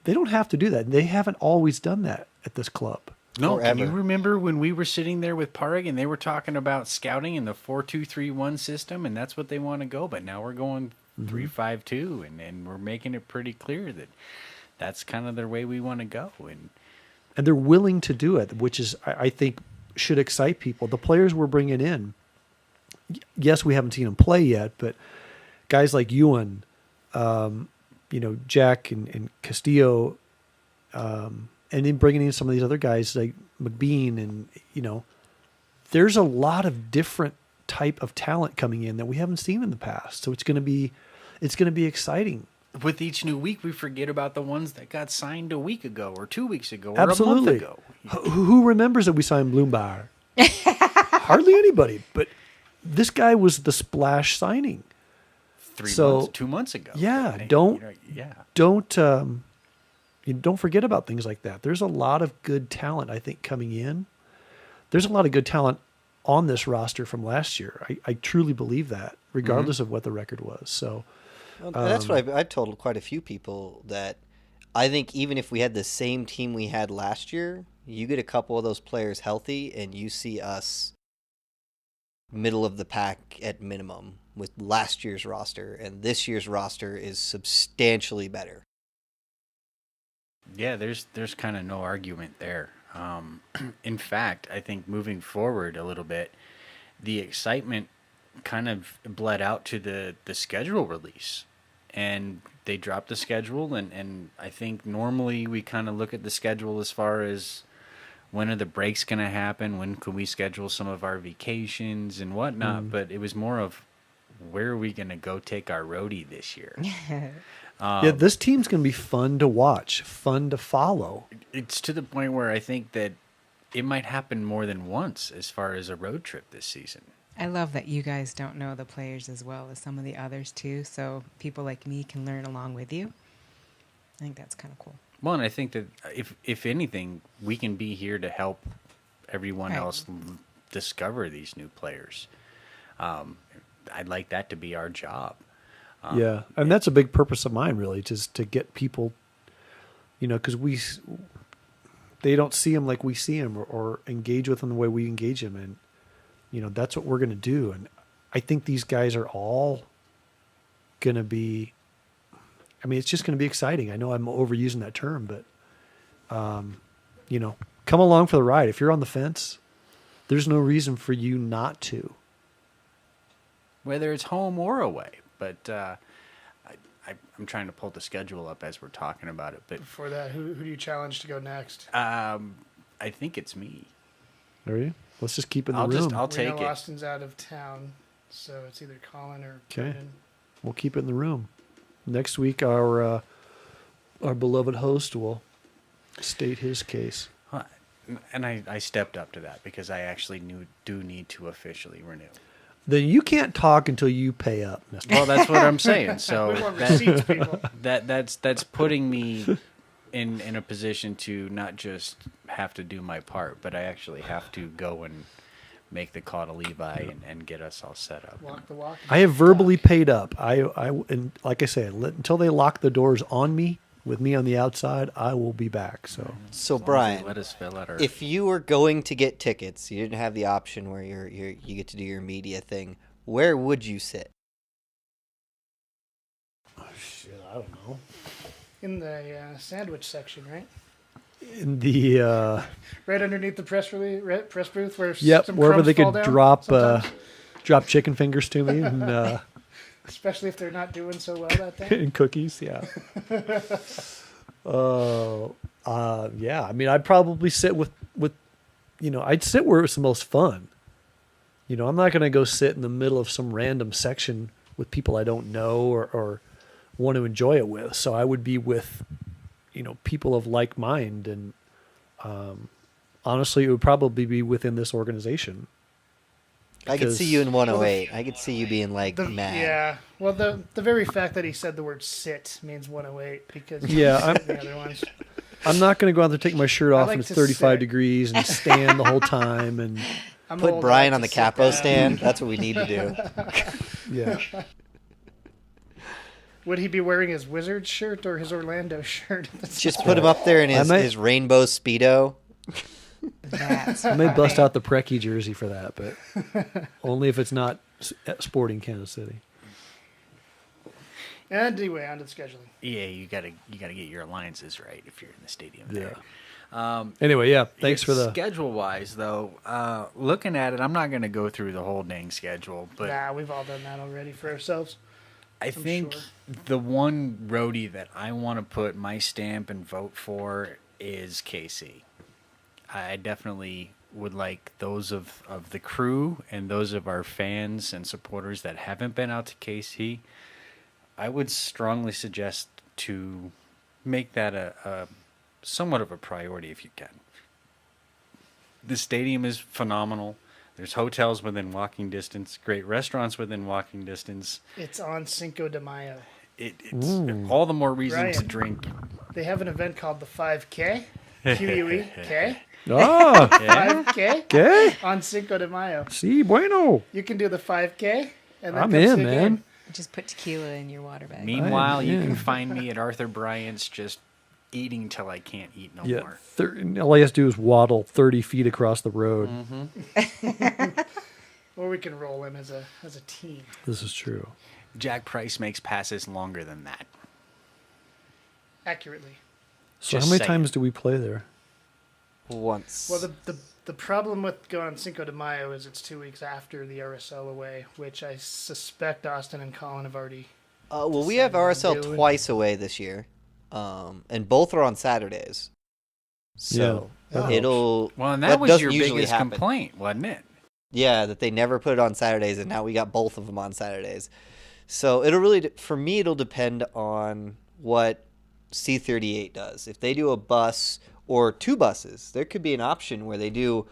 They don't have to do that. They haven't always done that at this club. No, can you remember when we were sitting there with Parg and they were talking about scouting in the 4-2-3-1 system, and that's what they want to go, but now we're going 3-5-2, and we're making it pretty clear that that's kind of the way we want to go. And they're willing to do it, which is, I think, should excite people. The players we're bringing in, yes, we haven't seen them play yet, but guys like Ewan, Jack and Castillo, and then bringing in some of these other guys like McBean, and there's a lot of different type of talent coming in that we haven't seen in the past. So it's going to be exciting. With each new week, we forget about the ones that got signed a week ago or 2 weeks ago or Absolutely. a month ago. Who remembers that we signed Bloombar? Hardly anybody. But this guy was the splash signing. 2 months ago. Yeah, But, don't forget about things like that. There's a lot of good talent, I think, coming in. There's a lot of good talent on this roster from last year. I truly believe that, regardless of what the record was. So. Well, that's what I've told quite a few people, that I think even if we had the same team we had last year, you get a couple of those players healthy and you see us middle of the pack at minimum with last year's roster, and this year's roster is substantially better. Yeah, there's kind of no argument there. In fact, I think moving forward a little bit, the excitement kind of bled out to the schedule release, and they dropped the schedule, and I think normally we kind of look at the schedule as far as when are the breaks going to happen, when can we schedule some of our vacations and whatnot, but it was more of where are we going to go take our roadie this year. This team's going to be fun to watch, fun to follow. It's to the point where I think that it might happen more than once as far as a road trip this season. I love that you guys don't know the players as well as some of the others too, so people like me can learn along with you. I think that's kind of cool. Well, and I think that if anything, we can be here to help everyone else discover these new players. I'd like that to be our job. And that's a big purpose of mine, really, just to get people, because they don't see them like we see them, or engage with them the way we engage them, and that's what we're going to do. And I think these guys are all going to be, it's just going to be exciting. I know I'm overusing that term, but come along for the ride. If you're on the fence, there's no reason for you not to. Whether it's home or away. But I'm trying to pull the schedule up as we're talking about it. But Before that, who do you challenge to go next? I think it's me. Are you? Let's just keep it in the room. I'll We take know it. Austin's out of town, so it's either Colin or Okay. Brendan. We'll keep it in the room. Next week, our beloved host will state his case. And I stepped up to that because I actually do need to officially renew. Then you can't talk until you pay up, Mister. Well, that's what I'm saying. So We want receipts, people. that's putting me in a position to not just have to do my part, but I actually have to go and make the call to Levi and get us all set up. Walk the walk. I have verbally paid up. And like I said, until they lock the doors on me, with me on the outside, I will be back. So So As long as they Brian, let us fill out our. if you were going to get tickets, you didn't have the option where you get to do your media thing. Where would you sit? shit, I don't know. In the sandwich section, right? In the Right underneath the press booth where yep, some wherever crumbs they fall could down sometimes. drop chicken fingers to me and Especially if they're not doing so well that day. and cookies. Yeah. Yeah. I mean, I'd probably sit with I'd sit where it's the most fun. I'm not going to go sit in the middle of some random section with people I don't know or want to enjoy it with. So I would be with, people of like mind. And honestly, it would probably be within this organization. I could see you in 108. I could see you being like mad. Yeah. Well, the very fact that he said the word sit means 108 because Yeah, the other ones. I'm not going to go out there, take my shirt off like and it's to 35 sit. degrees and stand the whole time. And I'm Put old, Brian I on the like to sit capo down. stand. That's what we need to do. yeah. Would he be wearing his Wizards shirt or his Orlando shirt? Just put him up there in I might- his rainbow Speedo. That's I may bust out the Preki jersey for that, but only if it's not Sporting Kansas City. Anyway, on to the scheduling. Yeah, you gotta get your alliances right if you're in the stadium there. Anyway, yeah, thanks for the... schedule wise though. Looking at it, I'm not gonna go through the whole dang schedule, but Nah, we've all done that already for ourselves. I think sure. the one roadie that I want to put my stamp and vote for is KC. I definitely would like those of the crew and those of our fans and supporters that haven't been out to KC. I would strongly suggest to make that a somewhat of a priority if you can. The stadium is phenomenal. There's hotels within walking distance, great restaurants within walking distance. It's on Cinco de Mayo. It's all the more reason to Ryan. drink. They have an event called the 5K, QUEK, Ah, 5K okay. on Cinco de Mayo. Sí, bueno. You can do the 5K, and then I'm come in, see a man. game. Just put tequila in your water bag. Meanwhile, you yeah. can find me at Arthur Bryant's just eating till I can't eat no Yeah, more. all he has to do is waddle 30 feet across the road. Or we can roll in as a team. This is true. Jack Price makes passes longer than that. Accurately. So Just how many saying. times do we play there? Once. Well, the problem with going on Cinco de Mayo is it's 2 weeks after the RSL away, which I suspect Austin and Colin have already. Well, we have decided to RSL do. twice away this year, and both are on Saturdays. So Yeah, that it'll. Well, and that was doesn't your usually biggest happen. complaint, wasn't it? Yeah, that they never put it on Saturdays, and now we got both of them on Saturdays. So it'll really, for me, it'll depend on what C38 does. If they do a bus or two buses, there could be an option where they do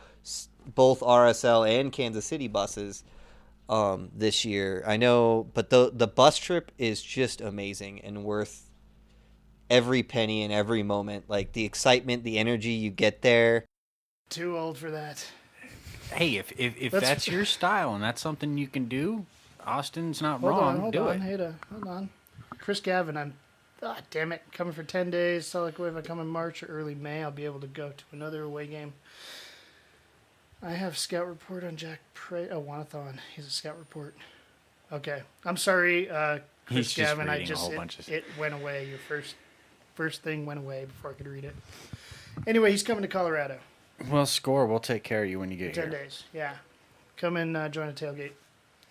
both RSL and Kansas City buses this year. I know, but the bus trip is just amazing and worth every penny and every moment. Like the excitement, the energy you get there. Too old for that. Hey, if That's- that's your style and that's something you can do, Austin's not Hold wrong. on, hold do on. it. Hey, hold on. Chris Gavin, damn it, coming for 10 days. So like if I come in March or early May, I'll be able to go to another away game. I have scout report on Jack Prey. Oh, Wanathon. He's a scout report. Okay. I'm sorry, Chris He's just Gavin. reading a whole bunch of it went away. Your first thing went away before I could read it. Anyway, he's coming to Colorado. Well, score. We'll take care of you when you get 10 here. days. Yeah. Come and join a tailgate.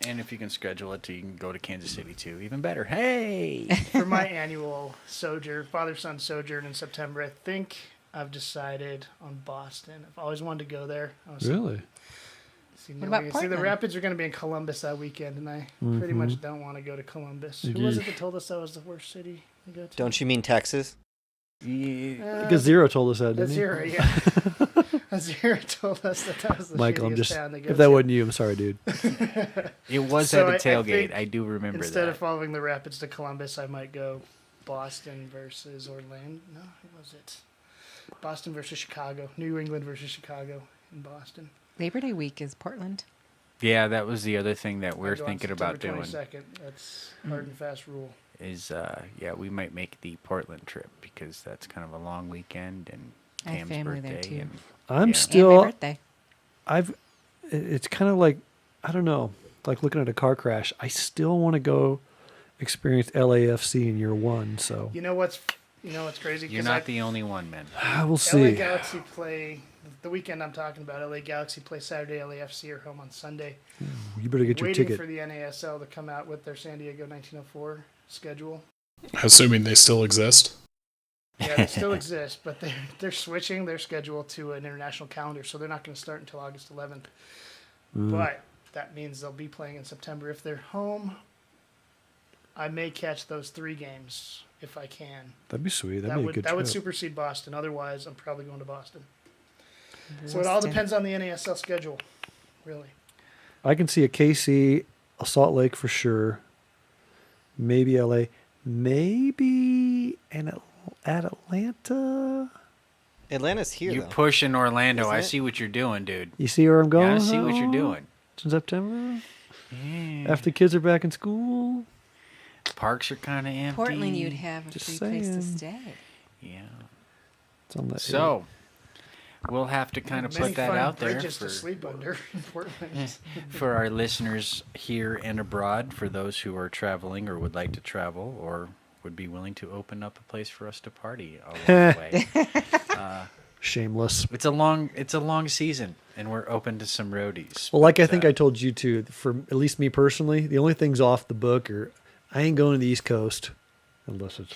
And if you can schedule it, you can go to Kansas City too. Even better. Hey. For my annual sojourn, father-son sojourn in September, I think I've decided on Boston. I've always wanted to go there. Really? What about the Portland? Rapids are going to be in Columbus that weekend, and I pretty much don't want to go to Columbus. Who was it that told us that was the worst city to go to? Don't you mean Texas? Yeah. Because Zero told us that, didn't he? Zero, yeah. Zero told us that was the Michael, I'm shittiest just, town to go if that to. wasn't you, I'm sorry, dude. It was So at a I tailgate. think I do remember Instead that. of following the Rapids to Columbus, I might go Boston versus Orlando. No, who was it? Boston versus Chicago. New England versus Chicago in Boston. Labor Day week is Portland. Yeah, that was the other thing that I we're go on thinking about September doing. 22nd. That's hard and fast rule. Is we might make the Portland trip because that's kind of a long weekend and I have Pam's family there, birthday. too. And I'm Yeah. And still, my birthday. it's kind of like, I don't know, like looking at a car crash. I still want to go experience LAFC in year one, so You know what's crazy? you're 'Cause not the only one, man. we'll LA see. Galaxy play the weekend I'm talking about. LA Galaxy play Saturday. LAFC are home on Sunday. You better get your Waiting ticket. for the NASL to come out with their San Diego 1904 schedule. Assuming they still exist. Yeah, they still exist, but they're switching their schedule to an international calendar, so they're not going to start until August 11th. But that means they'll be playing in September. If they're home, I may catch those 3 games if I can. That'd be sweet. That'd be a good That would trip. supersede Boston. Otherwise, I'm probably going to Boston. So it all Boston. depends on the NASL schedule, really. I can see a KC, a Salt Lake for sure. Maybe LA. Maybe at Atlanta. Atlanta's here, You though. push in Orlando. Isn't I it? see what you're doing, dude. You see where I'm going? Yeah, I see what you're doing. It's in September. Yeah. After the kids are back in school. Parks are kind of empty. Portland, you'd have a Just free place to saying. stay. Yeah. It's on that. So we'll have to kind of Many put that fun out there bridges to for, sleep under in Portland. for our listeners here and abroad, for those who are traveling or would like to travel or would be willing to open up a place for us to party along the way. Shameless. It's a long season, and we're open to some roadies. Well, like I but, think I told you too, for at least me personally, the only things off the book are I ain't going to the East Coast unless it's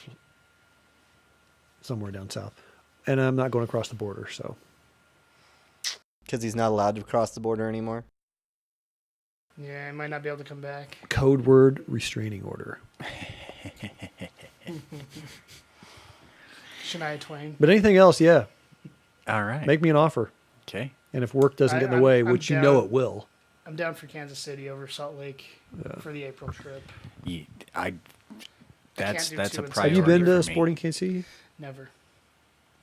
somewhere down south. And I'm not going across the border, so. Because he's not allowed to cross the border anymore. Yeah, I might not be able to come back. Code word restraining order. Shania Twain. But anything else, yeah. all right. Make me an offer. Okay. And if work doesn't get in the I'm- way, I'm which you down. know it will. I'm down for Kansas City over Salt Lake for the April trip. That's do a two in priority. Have you been to for me. Sporting KC? Never.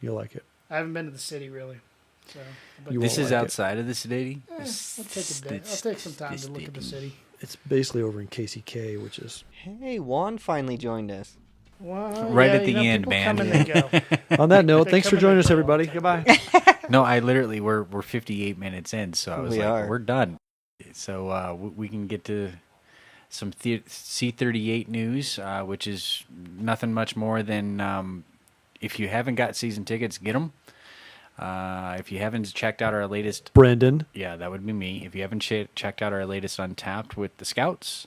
You'll like it. I haven't been to the city really. So, but You This won't is like it. outside of the city. I'll take a day. I'll take some time to look at the city. It's basically over in KCK, which is Hey, Juan finally joined us. Well, Right yeah, at the end, people man. Come and they go. on that note. They Thanks for come and joining they us, go all everybody. the Goodbye. No, I literally we're 58 minutes in, so I was We like, are. we're done. So we can get to some C38 news, which is nothing much more than if you haven't got season tickets, get them. If you haven't checked out our latest, Brendan. yeah, that would be me. If you haven't checked out our latest Untapped with the Scouts,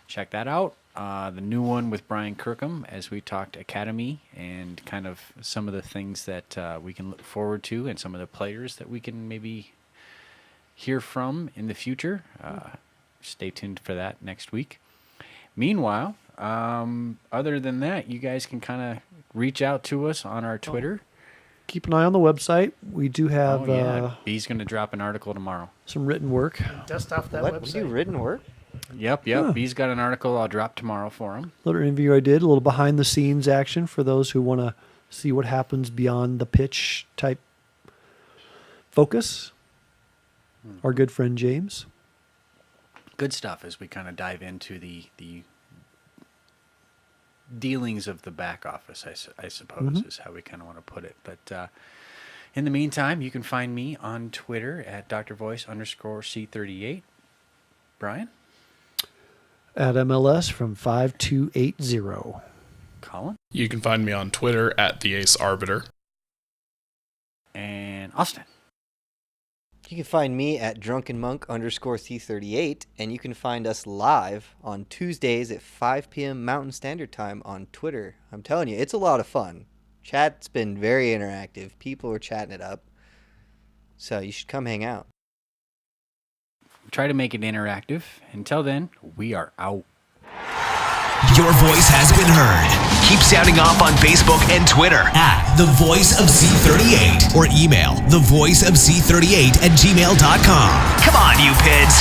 check that out. The new one with Brian Kirkham, as we talked Academy and kind of some of the things that we can look forward to and some of the players that we can maybe hear from in the future. Stay tuned for that next week. Meanwhile, other than that, you guys can kind of reach out to us on our Twitter. Keep an eye on the website. We do have B's going to drop an article tomorrow. some written work. Dust off that What? We do website. written work? Yep. Huh. B's got an article I'll drop tomorrow for him. Little interview I did, a little behind the scenes action for those who want to see what happens beyond the pitch type focus. Our good friend James. Good stuff as we kind of dive into the dealings of the back office, I suppose, is how we kind of want to put it. But in the meantime, you can find me on Twitter at drvoice_C38. Brian? At MLS from 5280. Colin? You can find me on Twitter at the Ace Arbiter. Austin. You can find me at drunkenmonk_C38, and you can find us live on Tuesdays at 5 p.m. Mountain Standard Time on Twitter. I'm telling you, it's a lot of fun. Chat's been very interactive. People are chatting it up. So you should come hang out. Try to make it interactive. Until then, we are out. Your voice has been heard. Keep sounding off on Facebook and Twitter at The Voice of C38 or email thevoiceofc38@gmail.com. Come on, you pids.